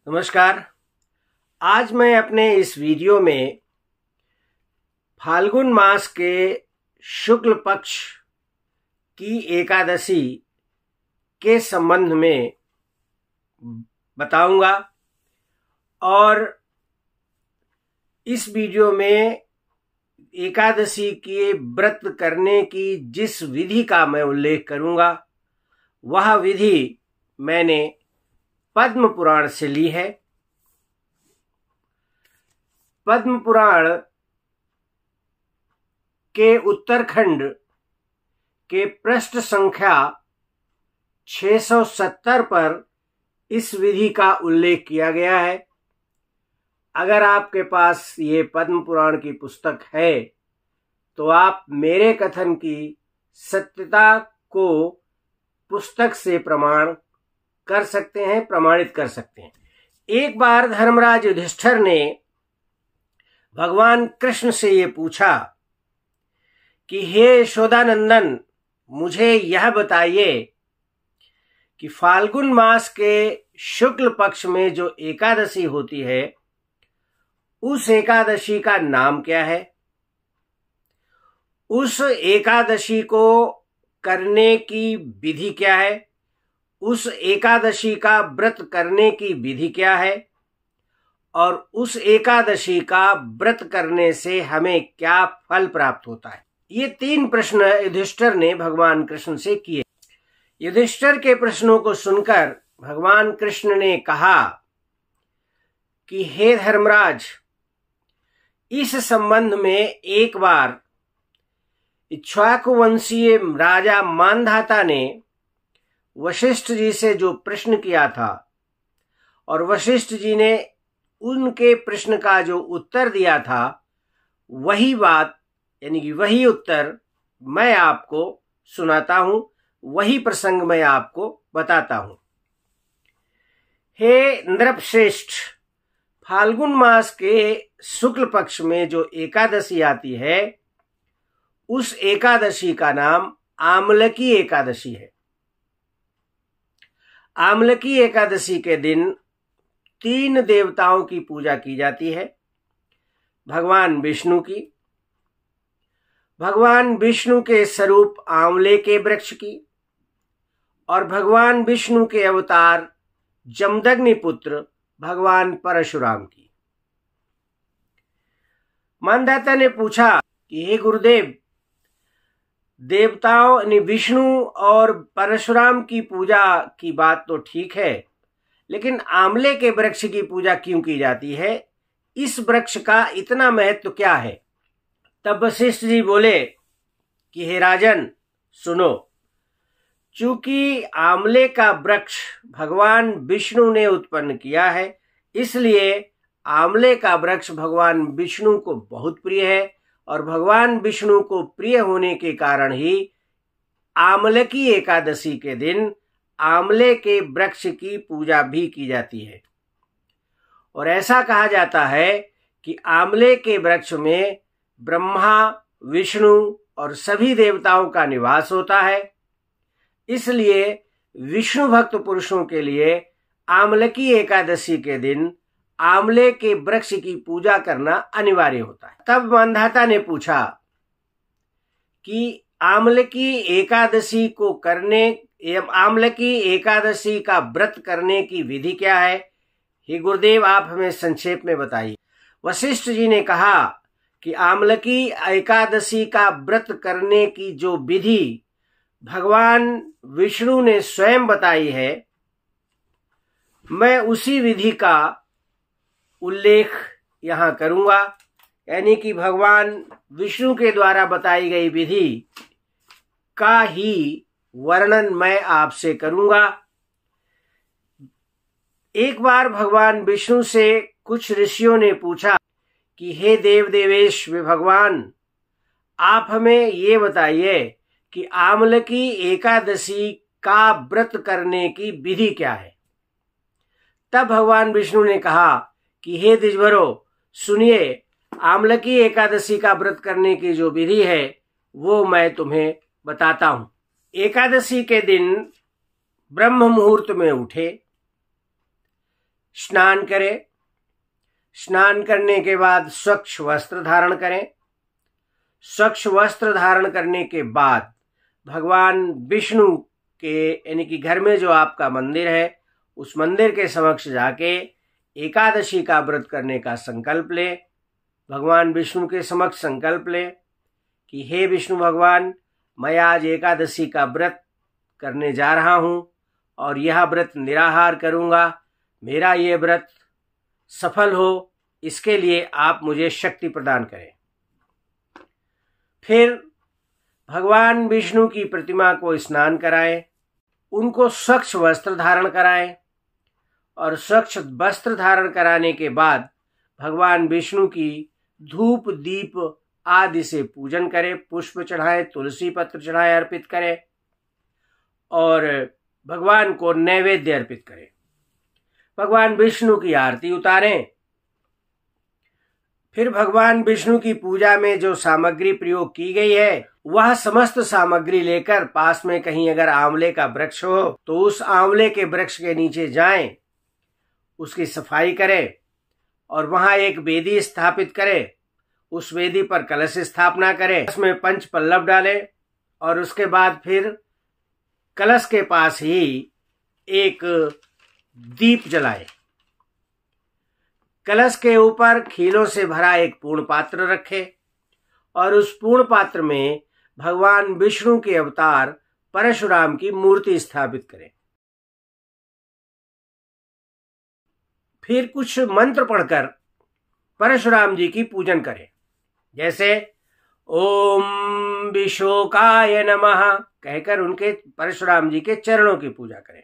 नमस्कार। आज मैं अपने इस वीडियो में फाल्गुन मास के शुक्ल पक्ष की एकादशी के संबंध में बताऊंगा और इस वीडियो में एकादशी के व्रत करने की जिस विधि का मैं उल्लेख करूंगा वह विधि मैंने पद्म पुराण से ली है। पद्म पुराण के उत्तरखंड के पृष्ठ संख्या 670 पर इस विधि का उल्लेख किया गया है। अगर आपके पास ये पद्म पुराण की पुस्तक है तो आप मेरे कथन की सत्यता को पुस्तक से प्रमाण कर सकते हैं, प्रमाणित कर सकते हैं। एक बार धर्मराज युधिष्ठिर ने भगवान कृष्ण से ये पूछा कि हे यशोदानंदन, मुझे यह बताइए कि फाल्गुन मास के शुक्ल पक्ष में जो एकादशी होती है उस एकादशी का नाम क्या है, उस एकादशी को करने की विधि क्या है, उस एकादशी का व्रत करने की विधि क्या है और उस एकादशी का व्रत करने से हमें क्या फल प्राप्त होता है। ये 3 प्रश्न युधिष्ठिर ने भगवान कृष्ण से किए। युधिष्ठिर के प्रश्नों को सुनकर भगवान कृष्ण ने कहा कि हे धर्मराज, इस संबंध में एक बार इक्ष्वाकु वंशीय राजा मांधाता ने वशिष्ठ जी से जो प्रश्न किया था और वशिष्ठ जी ने उनके प्रश्न का जो उत्तर दिया था वही बात यानी कि वही उत्तर मैं आपको सुनाता हूं, वही प्रसंग मैं आपको बताता हूं। हे नृपश्रेष्ठ, फाल्गुन मास के शुक्ल पक्ष में जो एकादशी आती है उस एकादशी का नाम आमलकी एकादशी है। आमलकी एकादशी के दिन 3 देवताओं की पूजा की जाती है। भगवान विष्णु की, भगवान विष्णु के स्वरूप आंवले के वृक्ष की और भगवान विष्णु के अवतार जमदग्नि पुत्र भगवान परशुराम की। मांधाता ने पूछा कि हे गुरुदेव, देवताओं यानी विष्णु और परशुराम की पूजा की बात तो ठीक है, लेकिन आंवले के वृक्ष की पूजा क्यों की जाती है? इस वृक्ष का इतना महत्व क्या है? तब वशिष्ठ जी बोले कि हे राजन सुनो, चूंकि आंवले का वृक्ष भगवान विष्णु ने उत्पन्न किया है, इसलिए आंवले का वृक्ष भगवान विष्णु को बहुत प्रिय है और भगवान विष्णु को प्रिय होने के कारण ही आमलकी एकादशी के दिन आंवले के वृक्ष की पूजा भी की जाती है। और ऐसा कहा जाता है कि आंवले के वृक्ष में ब्रह्मा, विष्णु और सभी देवताओं का निवास होता है, इसलिए विष्णु भक्त पुरुषों के लिए आमलकी एकादशी के दिन आंवले के वृक्ष की पूजा करना अनिवार्य होता है। तब मांधाता ने पूछा कि आमलकी एकादशी को करने एवं आमलकी एकादशी का व्रत करने की विधि क्या है? हे गुरुदेव, आप हमें संक्षेप में बताइए। वशिष्ठ जी ने कहा कि आमलकी एकादशी का व्रत करने की जो विधि भगवान विष्णु ने स्वयं बताई है, मैं उसी विधि का उल्लेख यहां करूंगा, यानी कि भगवान विष्णु के द्वारा बताई गई विधि का ही वर्णन मैं आपसे करूंगा। एक बार भगवान विष्णु से कुछ ऋषियों ने पूछा कि हे देव देवेश वे भगवान, आप हमें ये बताइए कि आमलकी एकादशी का व्रत करने की विधि क्या है? तब भगवान विष्णु ने कहा कि हे द्विजवरों, सुनिए, आमलकी एकादशी का व्रत करने की जो विधि है वो मैं तुम्हें बताता हूं। एकादशी के दिन ब्रह्म मुहूर्त में उठे, स्नान करें। स्नान करने के बाद स्वच्छ वस्त्र धारण करें। स्वच्छ वस्त्र धारण करने के बाद भगवान विष्णु के यानी कि घर में जो आपका मंदिर है उस मंदिर के समक्ष जाके एकादशी का व्रत करने का संकल्प ले। भगवान विष्णु के समक्ष संकल्प ले कि हे विष्णु भगवान, मैं आज एकादशी का व्रत करने जा रहा हूं और यह व्रत निराहार करूंगा। मेरा ये व्रत सफल हो, इसके लिए आप मुझे शक्ति प्रदान करें। फिर भगवान विष्णु की प्रतिमा को स्नान कराएं, उनको स्वच्छ वस्त्र धारण कराएं और स्वच्छ वस्त्र धारण कराने के बाद भगवान विष्णु की धूप दीप आदि से पूजन करें। पुष्प चढ़ाएं, तुलसी पत्र चढ़ाएं, अर्पित करें और भगवान को नैवेद्य अर्पित करें। भगवान विष्णु की आरती उतारें। फिर भगवान विष्णु की पूजा में जो सामग्री प्रयोग की गई है वह समस्त सामग्री लेकर पास में कहीं अगर आंवले का वृक्ष हो तो उस आंवले के वृक्ष के नीचे जाएं, उसकी सफाई करें और वहां एक वेदी स्थापित करें। उस वेदी पर कलश स्थापना करें, उसमें पंच पल्लव डालें और उसके बाद फिर कलश के पास ही एक दीप जलाएं। कलश के ऊपर खीलों से भरा एक पूर्ण पात्र रखें और उस पूर्ण पात्र में भगवान विष्णु के अवतार परशुराम की मूर्ति स्थापित करें। फिर कुछ मंत्र पढ़कर परशुराम जी की पूजन करें, जैसे ओम विशोकाय नमः कहकर उनके परशुराम जी के चरणों की पूजा करें।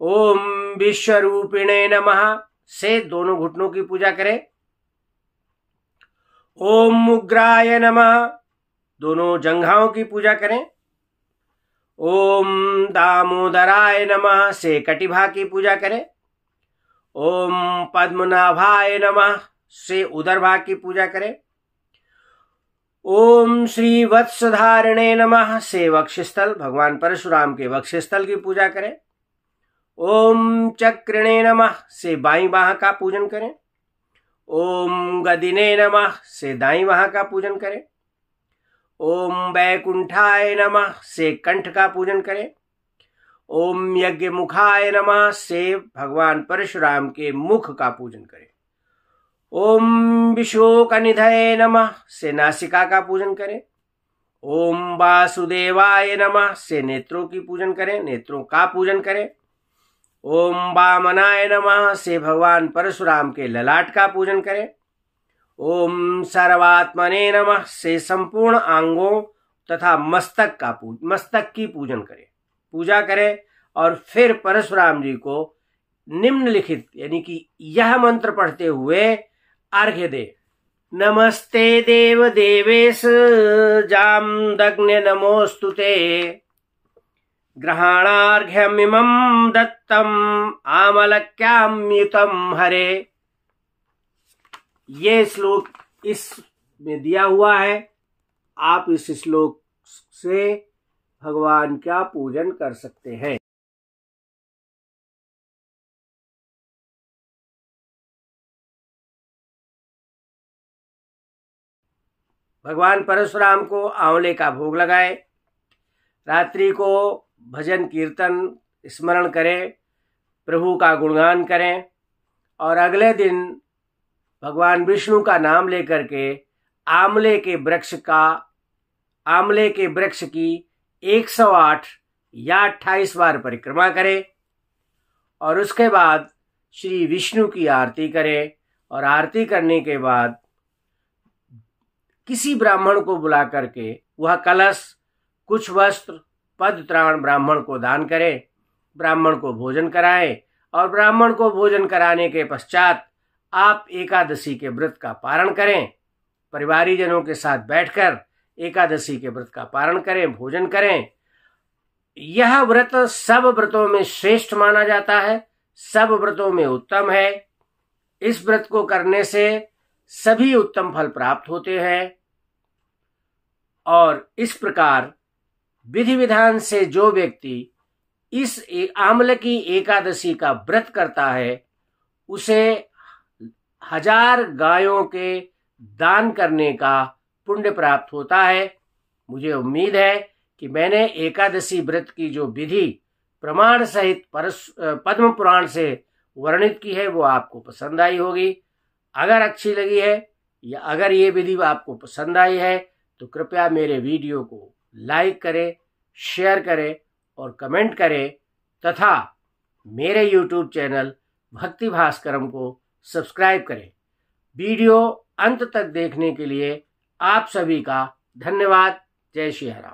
ओम विश्वरूपिणे नमः से दोनों घुटनों की पूजा करें। ओम उग्राय नमः दोनों जंघाओं की पूजा करें। ओम दामोदराय नमः से कटिभा की पूजा करें। ओम पद्मनाभाय नमः से उदर भाग की पूजा करें। ओम श्री वत्सधारिणे नमः से वक्षस्थल भगवान परशुराम के वक्षस्थल की पूजा करें। ओम चक्रिणे नमः से बाईं बाह का पूजन करें। ओम गदिने नमः से दाईं बाह का पूजन करें। ओम वैकुंठाय नमः से कंठ का पूजन करें। ओम यज्ञ मुखाय नमः से भगवान परशुराम के मुख का पूजन करें। ओम विशोकनिधये नमः से नासिका का पूजन करें। ओम वासुदेवाय नमः से नेत्रों की पूजन करें, नेत्रों का पूजन करें। ओम वामनाय नमः से भगवान परशुराम के ललाट का पूजन करें। ओम सर्वात्मने नमः से संपूर्ण अंगों तथा मस्तक की पूजा करें और फिर परशुराम जी को निम्नलिखित यानी कि यह मंत्र पढ़ते हुए अर्घ्य दे। नमस्ते देव देवेश जामदग्न्य नमोस्तुते ग्रहणार्घ्यमिमं दत्तम आमलक्याम्युतम हरे। ये श्लोक इसमें दिया हुआ है। आप इस श्लोक से भगवान का पूजन कर सकते हैं। भगवान परशुराम को आंवले का भोग लगाए। रात्रि को भजन कीर्तन स्मरण करें, प्रभु का गुणगान करें और अगले दिन भगवान विष्णु का नाम लेकर के आंवले के वृक्ष की 108 या 28 बार परिक्रमा करें और उसके बाद श्री विष्णु की आरती करें और आरती करने के बाद किसी ब्राह्मण को बुला करके वह कलश, कुछ वस्त्र, पद त्राण ब्राह्मण को दान करें, ब्राह्मण को भोजन कराएं और ब्राह्मण को भोजन कराने के पश्चात आप एकादशी के व्रत का पारण करें। परिवारीजनों के साथ बैठकर एकादशी के व्रत का पारण करें, भोजन करें। यह व्रत सब व्रतों में श्रेष्ठ माना जाता है, सब व्रतों में उत्तम है। इस व्रत को करने से सभी उत्तम फल प्राप्त होते हैं और इस प्रकार विधि विधान से जो व्यक्ति इस आंवले की एकादशी का व्रत करता है उसे 1000 गायों के दान करने का पुण्य प्राप्त होता है। मुझे उम्मीद है कि मैंने एकादशी व्रत की जो विधि प्रमाण सहित पद्म पुराण से वर्णित की है वो आपको पसंद आई होगी। अगर अच्छी लगी है या अगर ये विधि आपको पसंद आई है तो कृपया मेरे वीडियो को लाइक करें, शेयर करें और कमेंट करें तथा मेरे YouTube चैनल भक्ति भास्करम को सब्सक्राइब करें। वीडियो अंत तक देखने के लिए आप सभी का धन्यवाद। जय श्री राम।